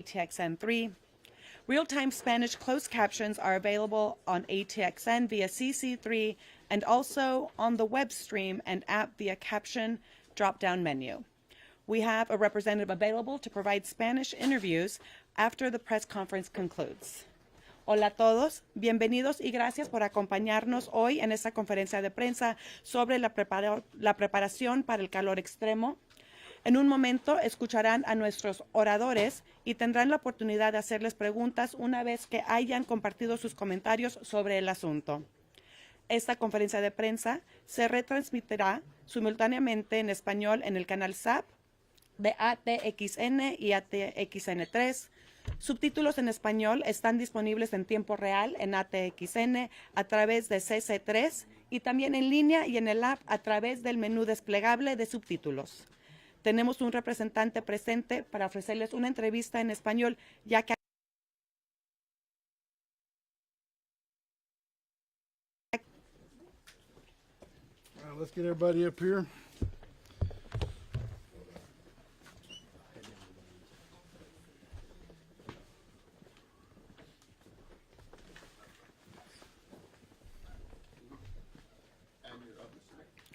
ATXN3. Real-time Spanish closed captions are available on ATXN via CC3 and also on the web stream and app via caption drop-down menu. We have a representative available to provide Spanish interviews after the press conference concludes. Hola a todos, bienvenidos y gracias por acompañarnos hoy en esta conferencia de prensa sobre la preparación para el calor extremo. En un momento escucharán a nuestros oradores y tendrán la oportunidad de hacerles preguntas una vez que hayan compartido sus comentarios sobre el asunto. Esta conferencia de prensa se retransmitirá simultáneamente en español en el canal SAP de ATXN y ATXN3. Subtítulos en español están disponibles en tiempo real en ATXN a través de CC3 y también en línea y en el app a través del menú desplegable de subtítulos. Tenemos un representante presente para ofrecerles una entrevista en español, ya que let's get everybody up here.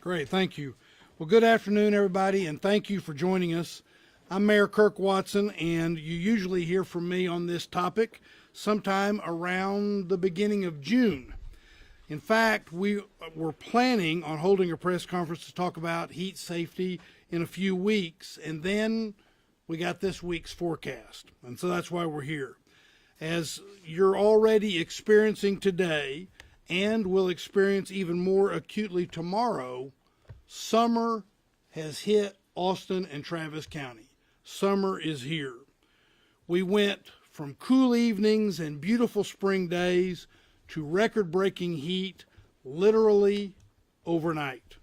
Great, thank you. Well, good afternoon, everybody, and thank you for joining us. I'm Mayor Kirk Watson, and you usually hear from me on this topic sometime around the beginning of June. In fact, we were planning on holding a press conference to talk about heat safety in a few weeks, and then we got this week's forecast, and so that's why we're here. As you're already experiencing today, and will experience even more acutely tomorrow, summer has hit Austin and Travis County. Summer is here. We went from cool evenings and beautiful spring days to record-breaking heat literally overnight.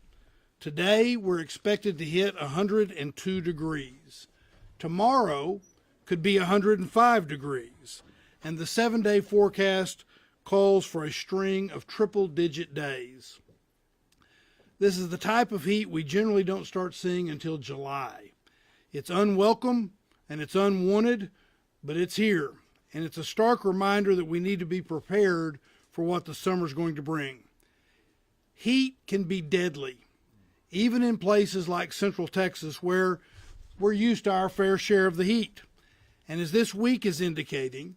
Today, we're expected to hit 102 degrees. Tomorrow could be 105 degrees. And the 7-day forecast calls for a string of triple-digit days. This is the type of heat we generally don't start seeing until July. It's unwelcome and it's unwanted, but it's here. And it's a stark reminder that we need to be prepared for what the summer's going to bring. Heat can be deadly, even in places like Central Texas where we're used to our fair share of the heat. And as this week is indicating,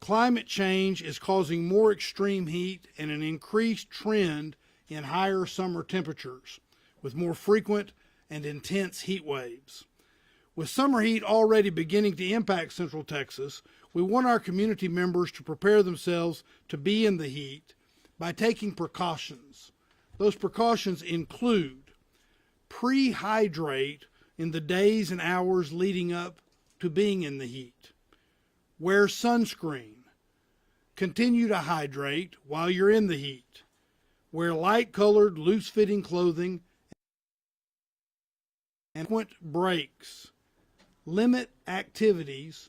climate change is causing more extreme heat and an increased trend in higher summer temperatures, with more frequent and intense heat waves. With summer heat already beginning to impact Central Texas, we want our community members to prepare themselves to be in the heat by taking precautions. Those precautions include pre-hydrate in the days and hours leading up to being in the heat. Wear sunscreen. Continue to hydrate while you're in the heat. Wear light-colored, loose-fitting clothing and frequent breaks. Limit activities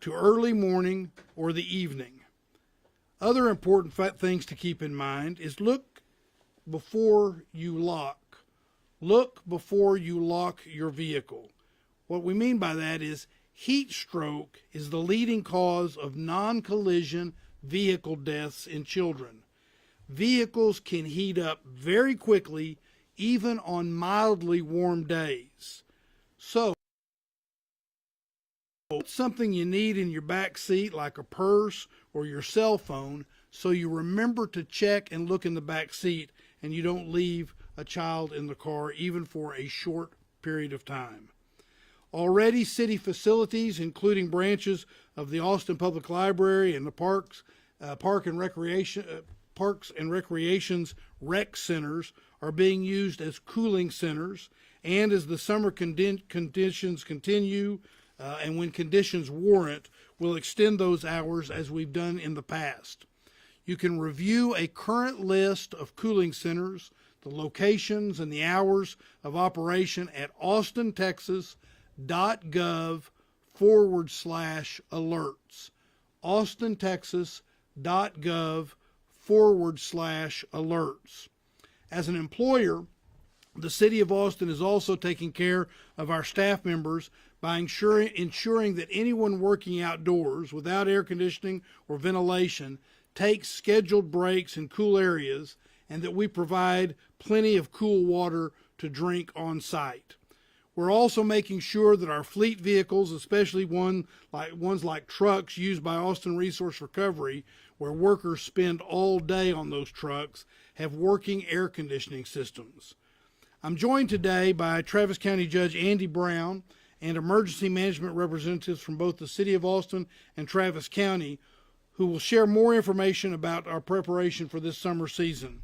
to early morning or the evening. Other important things to keep in mind is look before you lock. Look before you lock your vehicle. What we mean by that is heat stroke is the leading cause of non-collision vehicle deaths in children. Vehicles can heat up very quickly, even on mildly warm days. So, put something you need in your back seat, like a purse or your cell phone, so you remember to check and look in the back seat and you don't leave a child in the car, even for a short period of time. Already, city facilities, including branches of the Austin Public Library and the Parks and Recreation's rec centers, are being used as cooling centers. And as the summer conditions continue, and when conditions warrant, we'll extend those hours as we've done in the past. You can review a current list of cooling centers, the locations, and the hours of operation at austintexas.gov/alerts. austintexas.gov/alerts. As an employer, the City of Austin is also taking care of our staff members by ensuring that anyone working outdoors without air conditioning or ventilation takes scheduled breaks in cool areas, and that we provide plenty of cool water to drink on site. We're also making sure that our fleet vehicles, especially ones like trucks used by Austin Resource Recovery, where workers spend all day on those trucks, have working air conditioning systems. I'm joined today by Travis County Judge Andy Brown and emergency management representatives from both the City of Austin and Travis County, who will share more information about our preparation for this summer season.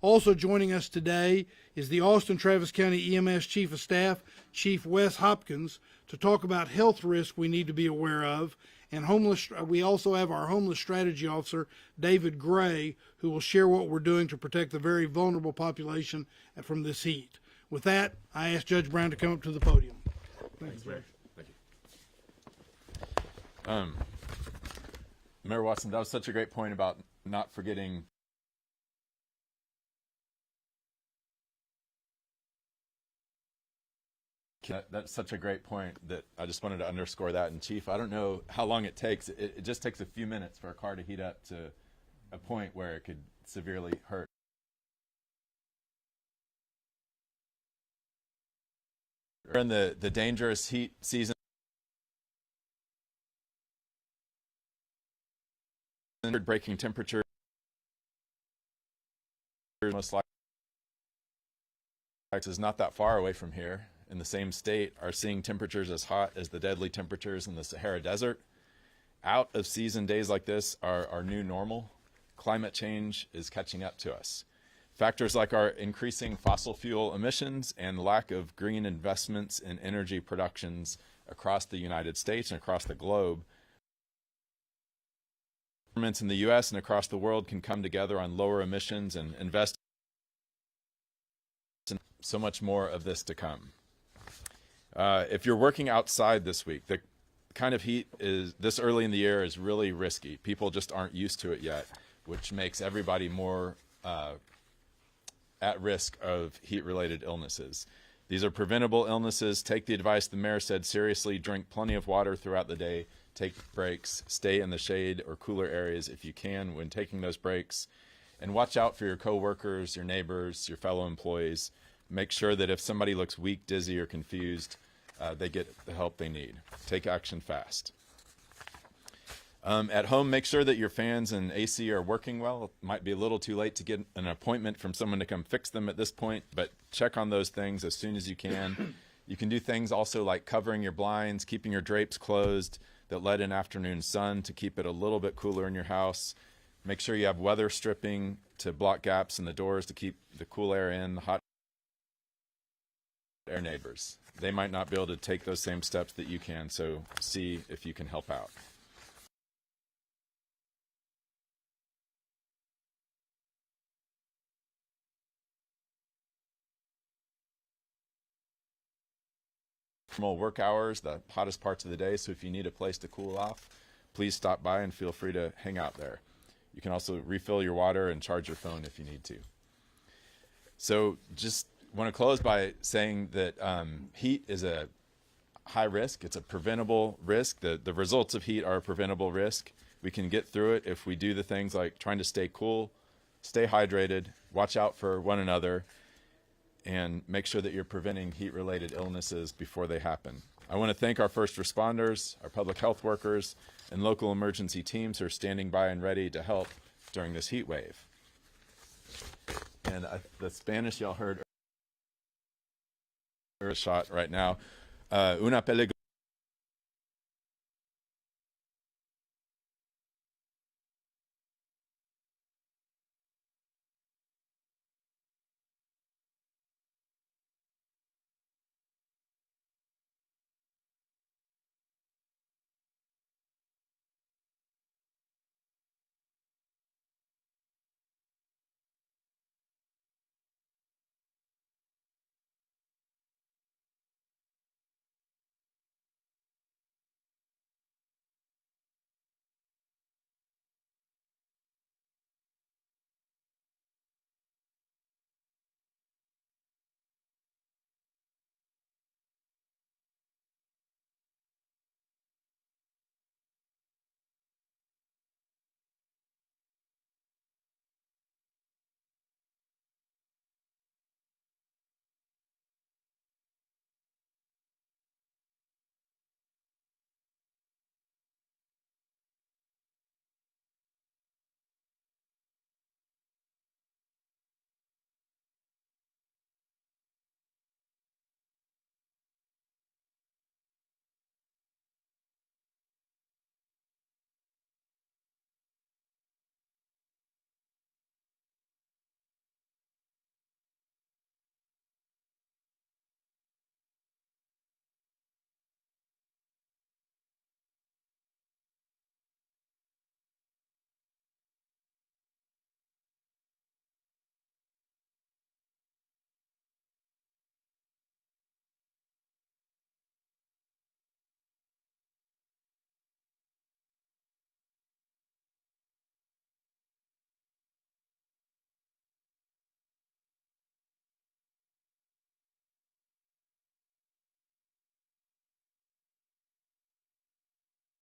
Also joining us today is the Austin Travis County EMS Chief of Staff, Chief Wes Hopkins, to talk about health risks we need to be aware of. And we also have our Homeless Strategy Officer, David Gray, who will share what we're doing to protect the very vulnerable population from this heat. With that, I ask Judge Brown to come up to the podium. Thanks, Mayor. Thank you. Mayor Watson, that was such a great point about not forgetting That's such a great point that I just wanted to underscore that. And Chief, I don't know how long it takes. It just takes a few minutes for a car to heat up to a point where it could severely hurt. We're in the dangerous heat season. Breaking temperature most likely is not that far away from here. In the same state are seeing temperatures as hot as the deadly temperatures in the Sahara Desert. Out of season days like this are our new normal. Climate change is catching up to us. Factors like our increasing fossil fuel emissions and lack of green investments in energy productions across the United States and across the globe. Governments in the U.S. and across the world can come together on lower emissions and invest in so much more of this to come. If you're working outside this week, the kind of heat is this early in the year is really risky. People just aren't used to it yet, which makes everybody more at risk of heat-related illnesses. These are preventable illnesses. Take the advice the mayor said seriously. Drink plenty of water throughout the day. Take breaks. Stay in the shade or cooler areas if you can when taking those breaks. And watch out for your coworkers, your neighbors, your fellow employees. Make sure that if somebody looks weak, dizzy, or confused, they get the help they need. Take action fast. At home, make sure that your fans and AC are working well. It might be a little too late to get an appointment from someone to come fix them at this point, but check on those things as soon as you can. You can do things also like covering your blinds, keeping your drapes closed that let in afternoon sun to keep it a little bit cooler in your house. Make sure you have weather stripping to block gaps in the doors to keep the cool air in, the hot air neighbors. They might not be able to take those same steps that you can, so see if you can help out. Normal work hours, the hottest parts of the day, so if you need a place to cool off, please stop by and feel free to hang out there. You can also refill your water and charge your phone if you need to. So just want to close by saying that heat is a high risk. It's a preventable risk. The results of heat are a preventable risk. We can get through it if we do the things like trying to stay cool, stay hydrated, watch out for one another, and make sure that you're preventing heat-related illnesses before they happen. I want to thank our first responders, our public health workers, and local emergency teams who are standing by and ready to help during this heat wave. And the Spanish y'all heard a shot right now. Una peligrosa